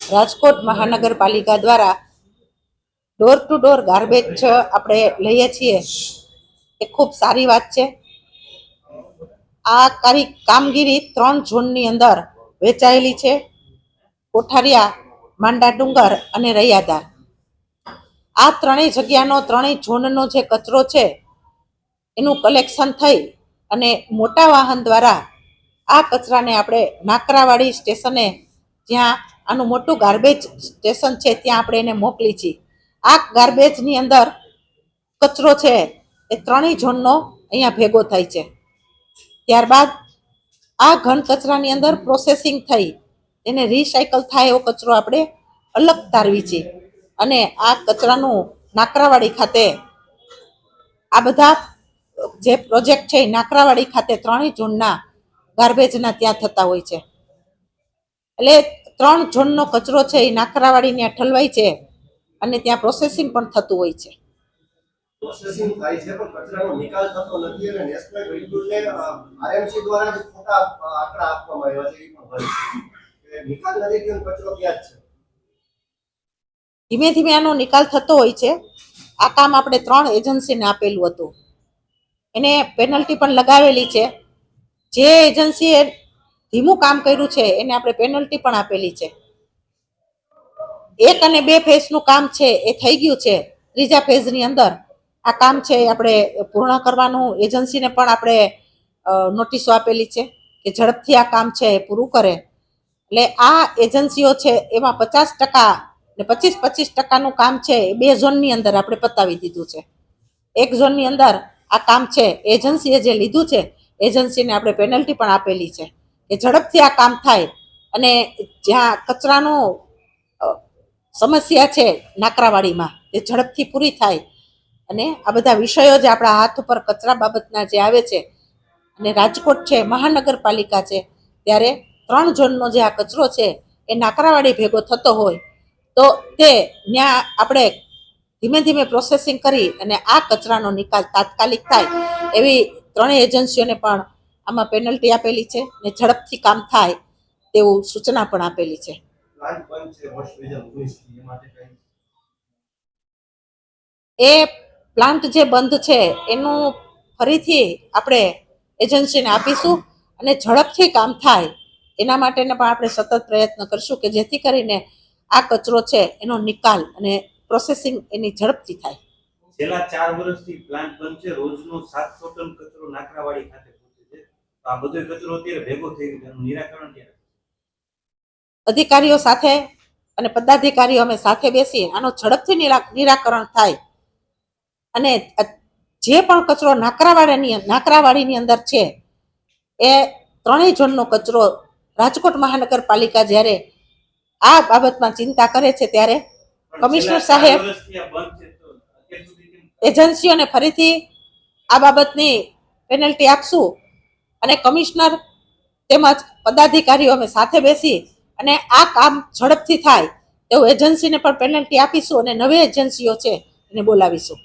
રાજકોટ મહાનગરપાલિકા દ્વારા door to door garbage આપણે લઈએ છીએ એ ખૂબ સારી વાત છે. આ કામગીરી 3 ઝોનની અંદર વેચાયેલી છે: કોઠારિયા, માંડા ડુંગર અને રૈયાધાર. આ ત્રણેય જગ્યાનો, ત્રણેય ઝોનનો જે કચરો છે એનું કલેક્શન થઈ અને મોટા વાહન દ્વારા આ કચરાને આપણે નાકરાવાડી સ્ટેશને, જ્યાં આનું મોટું ગાર્બેજ સ્ટેશન છે, ત્યાં આપણે એને મોકલી છીએ. આ ગાર્બેજની અંદર કચરો છે એ ત્રણેય ઝોનનો અહીંયા ભેગો થાય છે. ત્યારબાદ આ ઘન કચરાની અંદર પ્રોસેસિંગ થઈ એને રિસાયકલ થાય એવો કચરો આપણે અલગ તારવી છીએ અને આ કચરાનું નાકરાવાડી ખાતે આ બધા જે પ્રોજેક્ટ છે એ નાકરાવાડી ખાતે ત્રણેય ઝોનના ગાર્બેજના ત્યાં થતા હોય છે. એટલે 3 ઝોનનો કચરો છે એ નાકરાવાડી ત્યાં ઠલવાય છે અને ત્યાં પ્રોસેસિંગ પણ થતું હોય છે. પ્રોસેસિંગ થાય છે પણ કચરાનો નિકાલ થતો નથી અને નેશનલ ગ્રીડને આરએમસી દ્વારા જે ખોટા આંકડા આપવામાં આવ્યા છે એ પણ હોય છે. નિકાલ નથી થયો, કચરો ત્યાં જ છે. ધીમે ધીમે આનો નિકાલ થતો હોય છે. આ કામ આપણે 3 એજન્સીને આપેલું હતું, એને પેનલ્ટી પણ લગાવેલી છે. જે એજન્સીએ ધીમું કામ કર્યું છે એને આપણે પેનલ્ટી પણ આપેલી છે. 1 અને 2 ફેઝનું કામ છે એ થઈ ગયું છે. 3જા ફેઝની અંદર આ કામ છે આપણે પૂર્ણ કરવાનું એજન્સીને પણ આપણે નોટિસો આપેલી છે કે ઝડપથી આ કામ છે એ પૂરું કરે. એટલે આ એજન્સીઓ છે એમાં 50% ને 25% કામ છે એ 2 ઝોનની અંદર આપણે પતાવી દીધું છે. 1 ઝોનની અંદર આ કામ છે એજન્સીએ જે લીધું છે એજન્સીને આપણે પેનલ્ટી પણ આપેલી છે કે ઝડપથી આ કામ થાય અને જ્યાં કચરાનું સમસ્યા છે નાકરાવાડીમાં એ ઝડપથી પૂરી થાય. અને આ બધા વિષયો જે આપણા હાથ ઉપર કચરા બાબતના જે આવે છે, અને રાજકોટ છે મહાનગરપાલિકા છે ત્યારે 3 ઝોનનો જે આ કચરો છે એ નાકરાવાડી ભેગો થતો હોય તો તે ત્યાં આપણે ધીમે ધીમે પ્રોસેસિંગ કરી અને આ કચરાનો નિકાલ તાત્કાલિક થાય એવી 3 એજન્સીઓને પણ આમાં પેનલ્ટી આપેલી છે અને ઝડપથી કામ થાય તેવું સૂચના પણ આપેલી છે. એ પ્લાન્ટ જે બંધ છે એનું ફરીથી આપણે એજન્સીને આપીશું અને ઝડપથી કામ થાય એના માટેને પણ આપણે સતત પ્રયત્ન કરશું કે જેથી કરીને આ કચરો છે એનો નિકાલ અને પ્રોસેસિંગ એની ઝડપથી થાય. છેલ્લા 4 વર્ષથી પ્લાન્ટ બંધ છે. રોજનો 700 ટન કચરો નાકરાવાડી ખાતે પહોંચે છે. આ બધો કચરો અત્યારે ભેગો થઈ ગયો, એનું નિરાકરણ ક્યારે? અધિકારીઓ સાથે અને પદાધિકારીઓ અમે સાથે બેસી આનો ઝડપથી નિરાકરણ થાય અને જે પણ કચરો નાકરાવાડીની અંદર છે એ 3 ઝોનનો કચરો રાજકોટ મહાનગરપાલિકા જ્યારે આ બાબતમાં ચિંતા કરે છે ત્યારે કમિશનર સાહેબ એજન્સીઓને ફરીથી આ બાબતની પેનલ્ટી આપશું અને કમિશનર તેમજ પદાધિકારીઓ અમે સાથે બેસી અને આ કામ ઝડપથી થાય તેવું એજન્સીને પણ પેનલ્ટી આપીશું અને નવી એજન્સીઓ છે એને બોલાવીશું.